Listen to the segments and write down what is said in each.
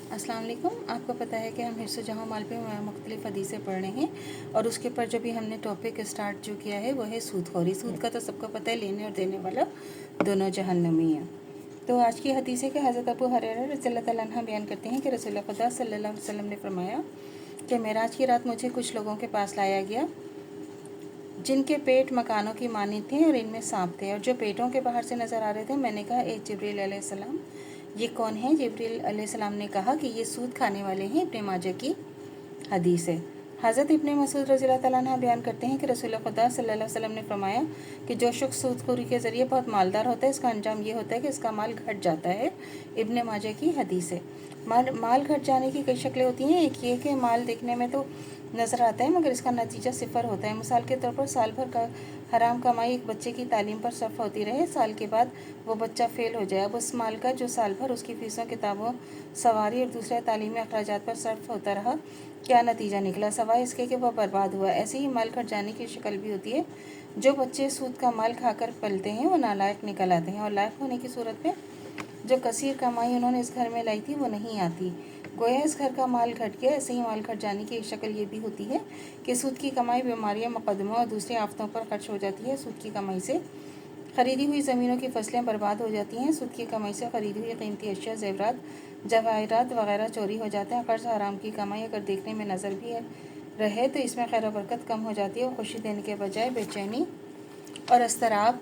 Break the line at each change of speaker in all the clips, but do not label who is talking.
अस्सलाम वालेकुम। आपको पता है कि हम हिस्सो जहाँ माल पे मुख्तलिफ़ हदीसें पढ़ रहे हैं और उसके ऊपर जो भी हमने टॉपिक स्टार्ट जो किया है वो है सूदखोरी। सूद का तो सबको पता है, लेने और देने वाला दोनों जहन्नमी हैं। तो आज की हदीस है कि हज़रत अबू हुरैरा रज़ियल्लाहु तआला अन्हु बयान करते हैं कि रसूल खुदा सल्लल्लाहु अलैहि वसल्लम ने फरमाया कि मेराज की रात मुझे कुछ लोगों के पास लाया गया जिनके पेट मकानों की मानी थे और इनमें सांप थे और जो पेटों के बाहर से नज़र आ रहे थे। मैंने कहा, ए जिब्रील अलैहिस्सलाम, ये कौन है? जिब्रील अलैहिस्सलाम ने कहा कि ये सूद खाने वाले हैं। इब्ने माजा की हदीस है। हज़रत इब्ने मसूद रज़ियल्लाहु तआला अन्हु बयान करते हैं कि रसूल खुदा सल्लल्लाहु अलैहि वसल्लम ने फरमाया कि जो शख्स सूदखोरी के ज़रिए बहुत मालदार होता है, इसका अंजाम ये होता है कि इसका माल घट जाता है। इब्ने माजा की हदीस है। माल घट जाने की कई शक्लें होती हैं। एक ये कि माल देखने में तो नज़र आता है मगर इसका नतीजा सिफर होता है। मिसाल के तौर पर साल भर का हराम कमाई एक बच्चे की तालीम पर सर्फ होती रहे, साल के बाद वो बच्चा फ़ेल हो जाए। अब उस माल का जो साल भर उसकी फ़ीसों, किताबों, सवारी और दूसरे तालीमी अखराजात पर सर्फ होता रहा, क्या नतीजा निकला? सवाए इसके कि वह बर्बाद हुआ। ऐसे ही माल घट जाने की शक्ल भी होती है। जो बच्चे सूद का माल खाकर पलते हैं वो नालायक निकल आते हैं और लायक होने की सूरत में जो कसीर कमाई उन्होंने इस घर में लाई थी वो नहीं आती। गोया इस घर का माल घट गया। ऐसे ही माल घट जाने की एक शक्ल ये भी होती है कि सूद की कमाई बीमारियां, मुकदमों और दूसरी आफतों पर खर्च हो जाती है। सूद की कमाई से ख़रीदी हुई ज़मीनों की फसलें बर्बाद हो जाती हैं। सूद की कमाई से ख़रीदी हुई कीमती अशिया, ज़ेवरात, जवाहरात वगैरह चोरी हो जाते हैं। कर्ज़ हराम की कमाई अगर देखने में नज़र भी रहे तो इसमें खैर बरकत कम हो जाती है और खुशी देने के बजाय बेचैनी और अस्तराब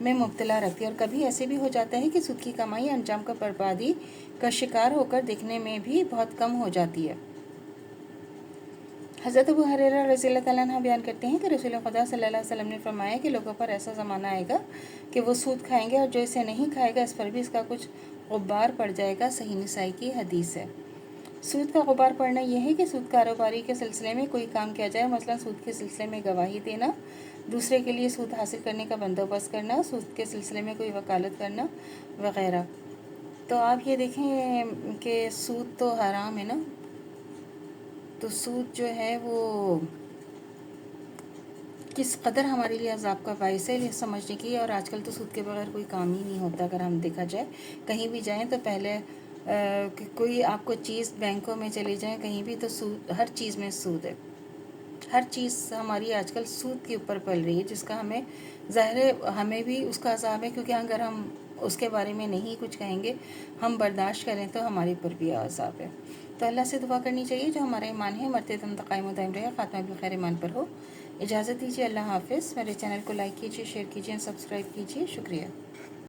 में मुब्तला रखती है। और कभी ऐसे भी हो जाता है कि सूद की कमाई अंजाम का बर्बादी का शिकार होकर दिखने में भी बहुत कम हो जाती है। हज़रत अबू हुरैरा रज़ियल्लाहु तआला अन्हु बयान करते हैं कि रसूल खुदा सल्लल्लाहु अलैहि वसल्लम ने फरमाया कि लोगों पर ऐसा ज़माना आएगा कि वो सूद खाएंगे और जो इसे नहीं खाएगा इस पर भी इसका कुछ गुब्बार पड़ जाएगा। सही निसाई की हदीस है। सूद का गुबार पड़ना यह है कि सूद कारोबारी के सिलसिले में कोई काम किया जाए, मसलन सूद के सिलसिले में गवाही देना, दूसरे के लिए सूद हासिल करने का बंदोबस्त करना, सूद के सिलसिले में कोई वकालत करना वगैरह। तो आप ये देखें कि सूद तो हराम है ना, तो सूद जो है वो किस कदर हमारे लिए अज़ाब का बाइस है, ये समझने की। और आजकल तो सूद के बगैर कोई काम ही नहीं होता। अगर हम देखा जाए, कहीं भी जाएं तो पहले कोई आपको चीज़, बैंकों में चले जाएं कहीं भी, तो सूद, हर चीज़ में सूद है। हर चीज़ हमारी आजकल सूद के ऊपर पल रही है, जिसका हमें ज़ाहिर है हमें भी उसका अज़ाब है, क्योंकि अगर हम उसके बारे में नहीं कुछ कहेंगे, हम बर्दाश्त करें तो हमारे ऊपर भी अज़ाब है। तो अल्लाह से दुआ करनी चाहिए जो हमारा ईमान है मरते दम तक कायम दायम रहे, ख़ात्मा बिल खैर ईमान पर हो। इजाज़त दीजिए। अल्लाह हाफ़िज़। मेरे चैनल को लाइक कीजिए, शेयर कीजिए, सब्सक्राइब कीजिए। शुक्रिया।